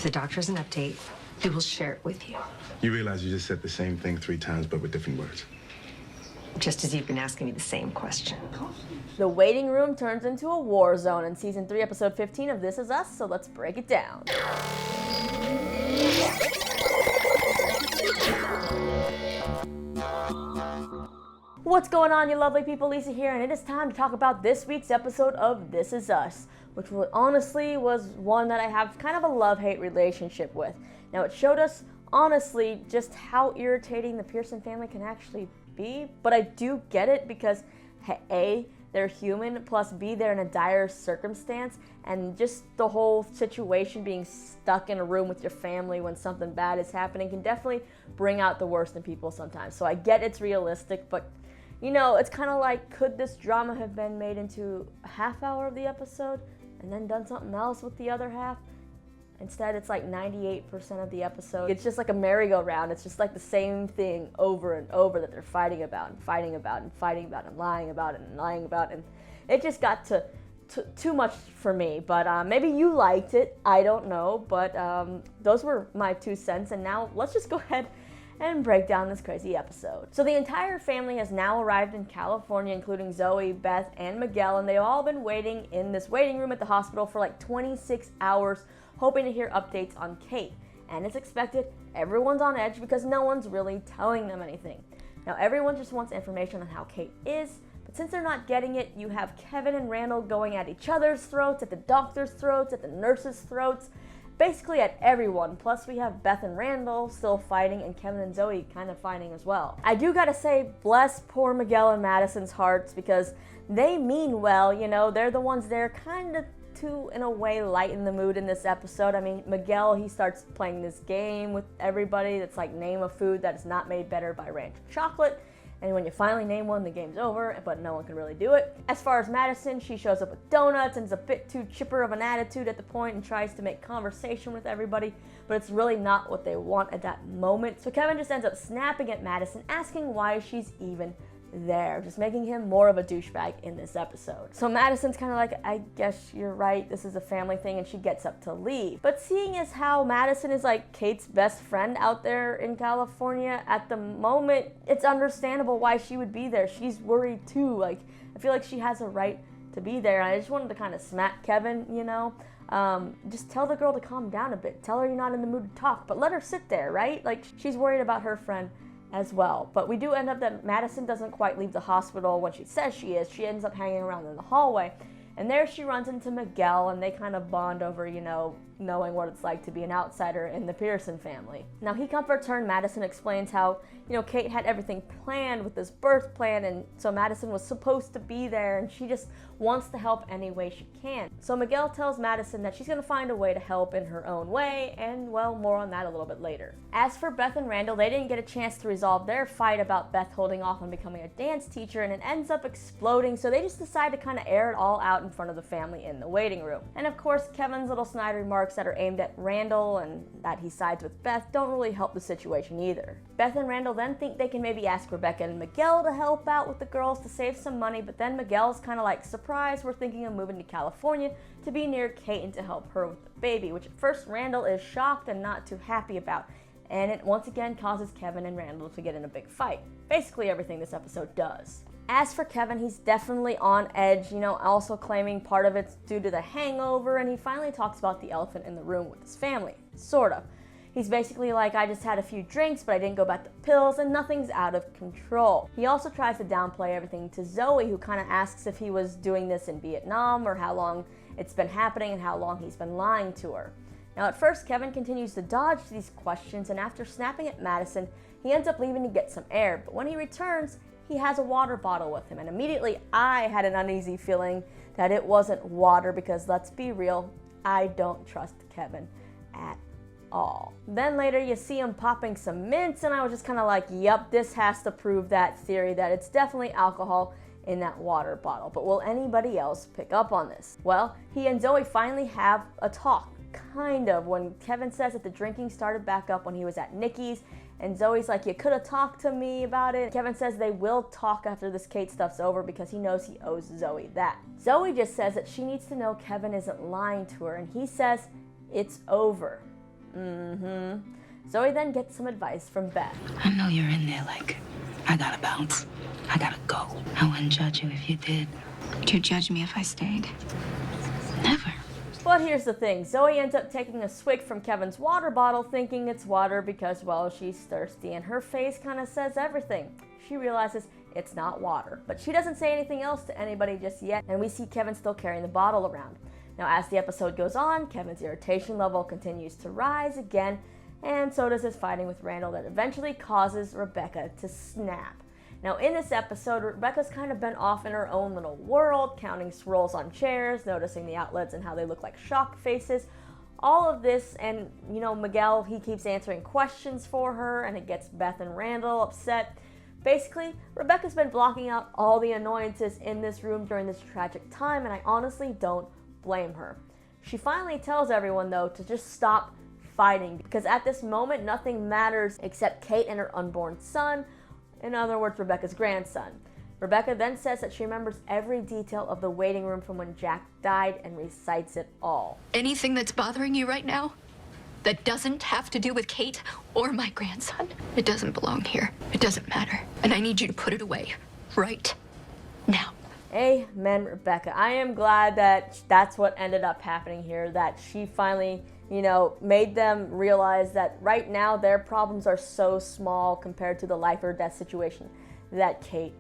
the doctor has an update, we will share it with you. You realize you just said the same thing 3 times, but with different words. Just as you've been asking me the same question. The waiting room turns into a war zone in Season 3, Episode 15 of This Is Us, so let's break it down. What's going on, you lovely people? Lisa here, and it is time to talk about this week's episode of This Is Us, which honestly was one that I have kind of a love-hate relationship with. Now, it showed us, honestly, just how irritating the Pearson family can actually be, but I do get it because, A, they're human, plus B, they're in a dire circumstance, and just the whole situation being stuck in a room with your family when something bad is happening can definitely bring out the worst in people sometimes. So I get it's realistic, but you know, it's kind of like, could this drama have been made into a half hour of the episode and then done something else with the other half? Instead, it's like 98% of the episode. It's just like a merry-go-round. It's just like the same thing over and over that they're fighting about and fighting about and fighting about and lying about and lying about. And it just got to too much for me. But maybe you liked it. I don't know. But those were my 2 cents. And now let's just go ahead and break down this crazy episode. So the entire family has now arrived in California, including Zoe, Beth, and Miguel. And they've all been waiting in this waiting room at the hospital for like 26 hours, hoping to hear updates on Kate. And as expected, everyone's on edge because no one's really telling them anything. Now, everyone just wants information on how Kate is, but since they're not getting it, you have Kevin and Randall going at each other's throats, at the doctor's throats, at the nurses' throats, basically at everyone. Plus, we have Beth and Randall still fighting, and Kevin and Zoe kind of fighting as well. I do gotta say, bless poor Miguel and Madison's hearts, because they mean well, you know, they're the ones there kind of to, in a way, lighten the mood in this episode. I mean, Miguel, he starts playing this game with everybody that's like, name a food that is not made better by ranch chocolate. And when you finally name one, the game's over, but no one can really do it. As far as Madison, she shows up with donuts and is a bit too chipper of an attitude at the point and tries to make conversation with everybody, but it's really not what they want at that moment. So Kevin just ends up snapping at Madison, asking why she's even there, just making him more of a douchebag in this episode. So Madison's kind of like, I guess you're right, this is a family thing, and she gets up to leave. But seeing as how Madison is like Kate's best friend out there in California at the moment, it's understandable why she would be there. She's worried too. Like, I feel like she has a right to be there. I just wanted to kind of smack Kevin, you know? Just tell the girl to calm down a bit. Tell her you're not in the mood to talk, but let her sit there, right? Like, she's worried about her friend as well. But we do end up that Madison doesn't quite leave the hospital when she says she is. She ends up hanging around in the hallway. And there she runs into Miguel, and they kind of bond over, you know, knowing what it's like to be an outsider in the Pearson family. Now, he comforts her, and Madison explains how, you know, Kate had everything planned with this birth plan, and so Madison was supposed to be there, and she just wants to help any way she can. So Miguel tells Madison that she's going to find a way to help in her own way, and, well, more on that a little bit later. As for Beth and Randall, they didn't get a chance to resolve their fight about Beth holding off on becoming a dance teacher, and it ends up exploding, so they just decide to kind of air it all out in front of the family in the waiting room. And of course, Kevin's little snide remarks that are aimed at Randall and that he sides with Beth don't really help the situation either. Beth and Randall then think they can maybe ask Rebecca and Miguel to help out with the girls to save some money, but then Miguel's kind of like, surprise, we're thinking of moving to California to be near Kate and to help her with the baby, which at first Randall is shocked and not too happy about. And it once again causes Kevin and Randall to get in a big fight. Basically everything this episode does. As for Kevin, he's definitely on edge, you know, also claiming part of it's due to the hangover, and he finally talks about the elephant in the room with his family. Sort of. He's basically like, I just had a few drinks, but I didn't go back to pills, and nothing's out of control. He also tries to downplay everything to Zoe, who kind of asks if he was doing this in Vietnam, or how long it's been happening, and how long he's been lying to her. Now, at first, Kevin continues to dodge these questions, and after snapping at Madison, he ends up leaving to get some air, but when he returns, he has a water bottle with him, and immediately I had an uneasy feeling that it wasn't water, because let's be real, I don't trust Kevin at all. Then later you see him popping some mints, and I was just kind of like, yep, this has to prove that theory that it's definitely alcohol in that water bottle. But will anybody else pick up on this? Well, he and Zoe finally have a talk, kind of, when Kevin says that the drinking started back up when he was at Nikki's, and Zoe's like, you could have talked to me about it. Kevin says they will talk after this Kate stuff's over because he knows he owes Zoe that. Zoe just says that she needs to know Kevin isn't lying to her, and he says it's over. Zoe then gets some advice from Beth. I know you're in there like, I gotta bounce. I gotta go. I wouldn't judge you if you did. Would you judge me if I stayed? Never. But here's the thing, Zoe ends up taking a swig from Kevin's water bottle thinking it's water because, well, she's thirsty, and her face kind of says everything. She realizes it's not water. But she doesn't say anything else to anybody just yet, and we see Kevin still carrying the bottle around. Now, as the episode goes on, Kevin's irritation level continues to rise again, and so does his fighting with Randall that eventually causes Rebecca to snap. Now, in this episode, Rebecca's kind of been off in her own little world, counting swirls on chairs, noticing the outlets and how they look like shock faces. All of this, and, Miguel, he keeps answering questions for her, and it gets Beth and Randall upset. Basically, Rebecca's been blocking out all the annoyances in this room during this tragic time, and I honestly don't blame her. She finally tells everyone, though, to just stop fighting, because at this moment, nothing matters except Kate and her unborn son. In other words, Rebecca's grandson. Rebecca then says that she remembers every detail of the waiting room from when Jack died and recites it all. Anything that's bothering you right now that doesn't have to do with Kate or my grandson, it doesn't belong here. It doesn't matter. And I need you to put it away right now. Amen, Rebecca. I am glad that that's what ended up happening here, that she finally, made them realize that right now their problems are so small compared to the life or death situation that Kate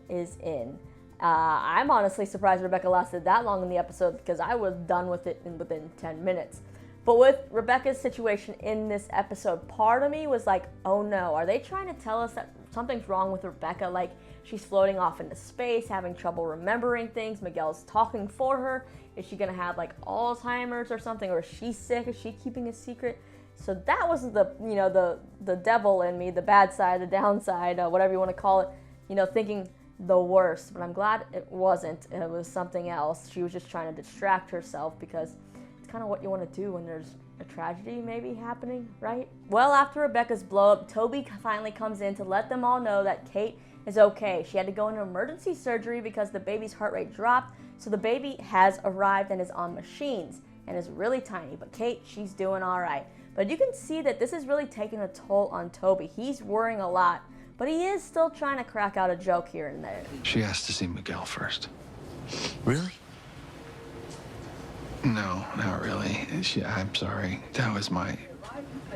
is in. I'm honestly surprised Rebecca lasted that long in the episode because I was done with it within 10 minutes. But with Rebecca's situation in this episode, part of me was like, oh no, are they trying to tell us that something's wrong with Rebecca? Like she's floating off into space, having trouble remembering things. Miguel's talking for her. Is she gonna have like Alzheimer's or something? Or is she sick? Is she keeping a secret? So that was the devil in me, the bad side, the downside, whatever you want to call it, thinking the worst. But I'm glad it wasn't. It was something else. She was just trying to distract herself because it's kind of what you want to do when there's a tragedy maybe happening, right? Well, after Rebecca's blow up, Toby finally comes in to let them all know that Kate is okay. She had to go into emergency surgery because the baby's heart rate dropped. So the baby has arrived and is on machines and is really tiny. But Kate, she's doing all right. But you can see that this is really taking a toll on Toby. He's worrying a lot, but he is still trying to crack out a joke here and there. She has to see Miguel first. Really? No, not really. I'm sorry. That was my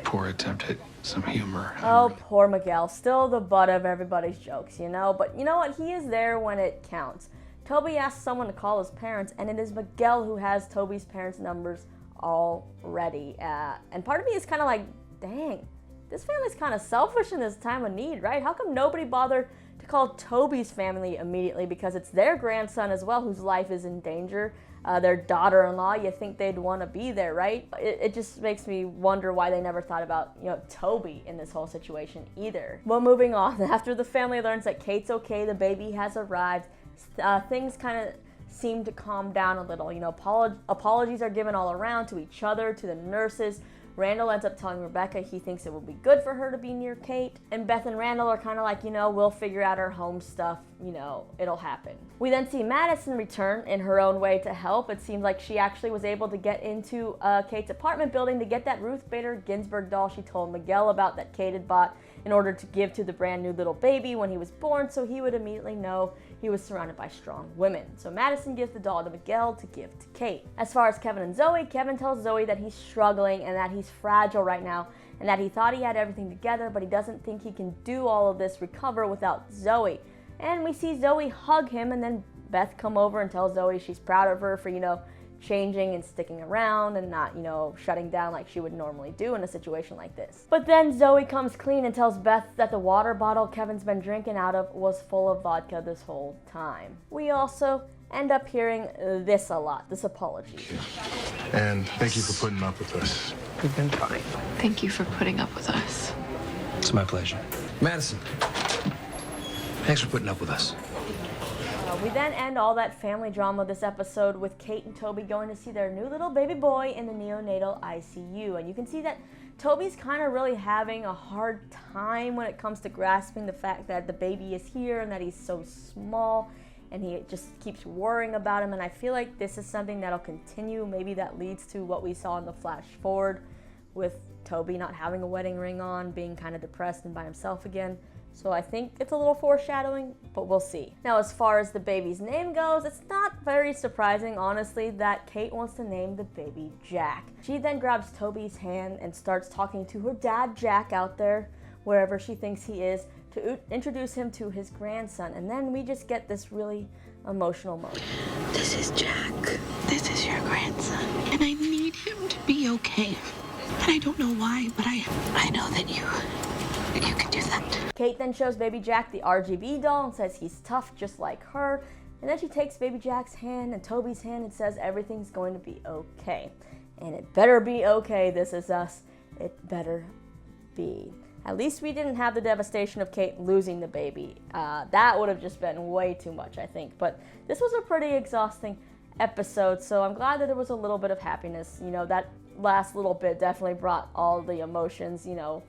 poor attempt at some humor. Oh, poor Miguel. Still the butt of everybody's jokes, But you know what? He is there when it counts. Toby asks someone to call his parents, and it is Miguel who has Toby's parents' numbers already. And part of me is kind of like, dang, this family's kind of selfish in this time of need, right? How come nobody bothered to call Toby's family immediately? Because it's their grandson as well whose life is in danger. Their daughter-in-law, you think they'd want to be there, right? It just makes me wonder why they never thought about, Toby in this whole situation either. Well, moving on, after the family learns that Kate's okay, the baby has arrived, things kind of seem to calm down a little. Apologies are given all around to each other, to the nurses. Randall ends up telling Rebecca he thinks it will be good for her to be near Kate. And Beth and Randall are kind of like, we'll figure out our home stuff, it'll happen. We then see Madison return in her own way to help. It seems like she actually was able to get into Kate's apartment building to get that Ruth Bader Ginsburg doll she told Miguel about that Kate had bought in order to give to the brand new little baby when he was born, so he would immediately know he was surrounded by strong women. So Madison gives the doll to Miguel to give to Kate. As far as Kevin and Zoe, Kevin tells Zoe that he's struggling and that he's fragile right now and that he thought he had everything together, but he doesn't think he can do all of this recover without Zoe. And we see Zoe hug him, and then Beth come over and tell Zoe she's proud of her for, changing and sticking around and not, shutting down like she would normally do in a situation like this. But then Zoe comes clean and tells Beth that the water bottle Kevin's been drinking out of was full of vodka this whole time. We also end up hearing this a lot, this apology. And thank you for putting up with us. We've been fine. Thank you for putting up with us. It's my pleasure. Madison, thanks for putting up with us. We then end all that family drama this episode with Kate and Toby going to see their new little baby boy in the neonatal ICU. And you can see that Toby's kind of really having a hard time when it comes to grasping the fact that the baby is here and that he's so small, and he just keeps worrying about him. And I feel like this is something that'll continue. Maybe that leads to what we saw in the flash forward with Toby not having a wedding ring on, being kind of depressed and by himself again. So I think it's a little foreshadowing, but we'll see. Now, as far as the baby's name goes, it's not very surprising, honestly, that Kate wants to name the baby Jack. She then grabs Toby's hand and starts talking to her dad, Jack, out there, wherever she thinks he is, to introduce him to his grandson. And then we just get this really emotional moment. This is Jack. This is your grandson. And I need him to be okay. And I don't know why, but I know that you can do that. Kate then shows baby Jack the RGB doll and says he's tough just like her. And then she takes baby Jack's hand and Toby's hand and says everything's going to be okay. And it better be okay, This Is Us. It better be. At least we didn't have the devastation of Kate losing the baby. That would have just been way too much, I think. But this was a pretty exhausting episode, so I'm glad that there was a little bit of happiness. You know, that last little bit definitely brought all the emotions, you know,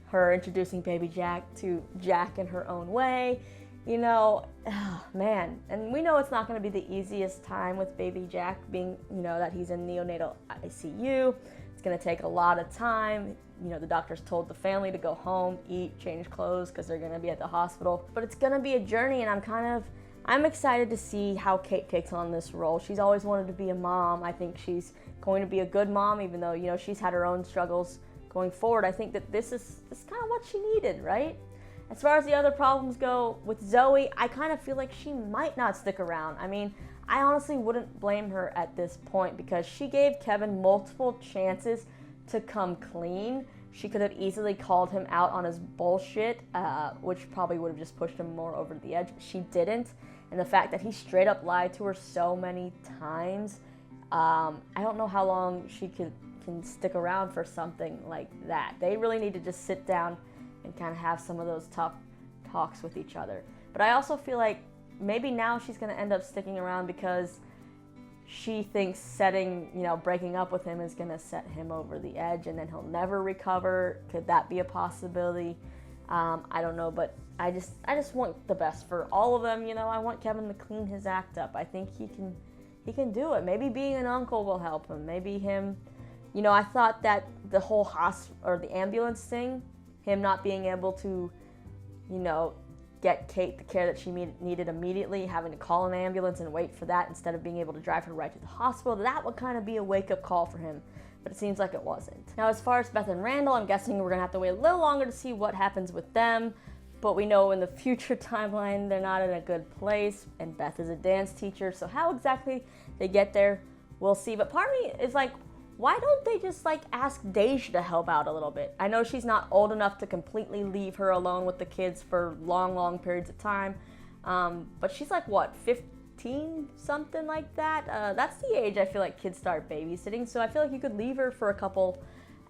her introducing baby Jack to Jack in her own way. You know, oh, man. And we know it's not going to be the easiest time with baby Jack, being, you know, that he's in neonatal ICU. It's going to take a lot of time. You know, the doctors told the family to go home, eat, change clothes, because they're going to be at the hospital. But it's going to be a journey, and I'm excited to see how Kate takes on this role. She's always wanted to be a mom. I think she's going to be a good mom, even though, you know, she's had her own struggles going forward. I think that this is kind of what she needed, right? As far as the other problems go with Zoe, I kind of feel like she might not stick around. I mean, I honestly wouldn't blame her at this point because she gave Kevin multiple chances to come clean. She could have easily called him out on his bullshit, which probably would have just pushed him more over the edge. She didn't. And the fact that he straight up lied to her so many times, I don't know how long she can stick around for something like that. They really need to just sit down and kind of have some of those tough talks with each other. But I also feel like maybe now she's going to end up sticking around because she thinks breaking up with him is going to set him over the edge and then he'll never recover. Could that be a possibility? I don't know, but I just want the best for all of them. You know, I want Kevin to clean his act up. I think he can do it. Maybe being an uncle will help him. Maybe him, you know, I thought that the whole the ambulance thing, him not being able to, you know, get Kate the care that she needed immediately, having to call an ambulance and wait for that instead of being able to drive her right to the hospital, that would kind of be a wake-up call for him. But it seems like it wasn't. Now, as far as Beth and Randall, I'm guessing we're gonna have to wait a little longer to see what happens with them. But we know in the future timeline, they're not in a good place, and Beth is a dance teacher, so how exactly they get there, we'll see. But part of me is like, why don't they just ask Deja to help out a little bit? I know she's not old enough to completely leave her alone with the kids for long periods of time, but she's what, 15, something like that? That's the age I feel like kids start babysitting, so I feel like you could leave her for a couple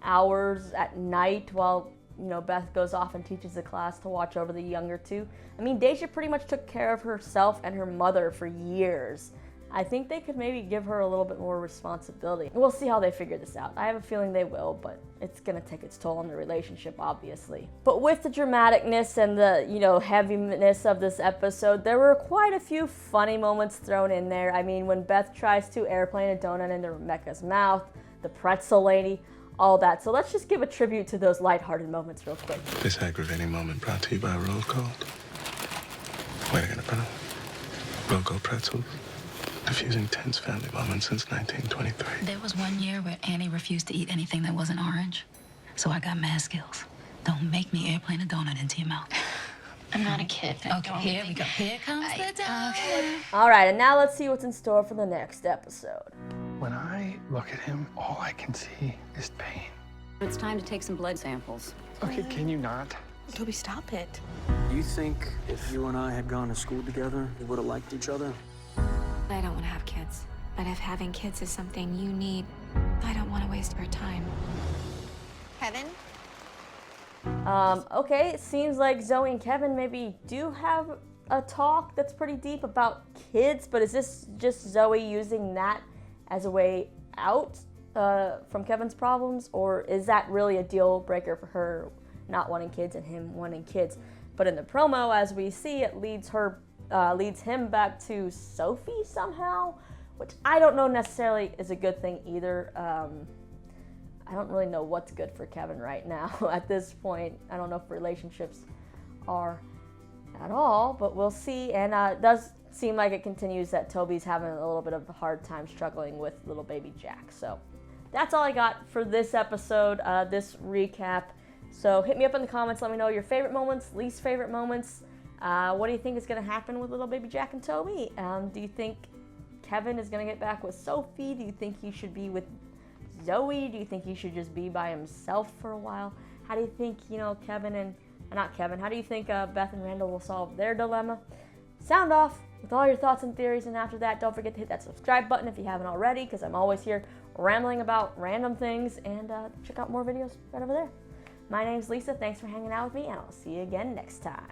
hours at night while, you know, Beth goes off and teaches the class to watch over the younger two. I mean, Deja pretty much took care of herself and her mother for years. I think they could maybe give her a little bit more responsibility. We'll see how they figure this out. I have a feeling they will, but it's gonna take its toll on the relationship, obviously. But with the dramaticness and the, you know, heaviness of this episode, there were quite a few funny moments thrown in there. I mean, when Beth tries to airplane a donut into Rebecca's mouth, the pretzel lady, all that. So let's just give a tribute to those lighthearted moments real quick. This aggravating moment brought to you by Roll Cold. Wait a minute, Roll Cold pretzels. Diffusing tense family moments since 1923. There was one year where Annie refused to eat anything that wasn't orange. So I got mad skills. Don't make me airplane a donut into your mouth. I'm not a kid. Okay, here we go. Here comes the donut. All right, and now let's see what's in store for the next episode. When I look at him, all I can see is pain. It's time to take some blood samples. Okay, can you not? Toby, stop it. You think if you and I had gone to school together, we would have liked each other? I don't want to have kids, but if having kids is something you need, I don't want to waste our time. Kevin? Okay, it seems like Zoe and Kevin maybe do have a talk that's pretty deep about kids, but is this just Zoe using that as a way out from Kevin's problems, or is that really a deal breaker for her not wanting kids and him wanting kids? But in the promo, as we see, it leads him back to Sophie somehow, which I don't know necessarily is a good thing either. I don't really know what's good for Kevin right now at this point. I don't know if relationships are at all, but we'll see. And it does seem like it continues that Toby's having a little bit of a hard time struggling with little baby Jack. So that's all I got for this episode, this recap. So hit me up in the comments. Let me know your favorite moments, least favorite moments. What do you think is going to happen with little baby Jack and Toby? Do you think Kevin is going to get back with Sophie? Do you think he should be with Zoe? Do you think he should just be by himself for a while? How do you think, how do you think Beth and Randall will solve their dilemma? Sound off with all your thoughts and theories, and after that, don't forget to hit that subscribe button if you haven't already, because I'm always here rambling about random things, and check out more videos right over there. My name's Lisa. Thanks for hanging out with me, and I'll see you again next time.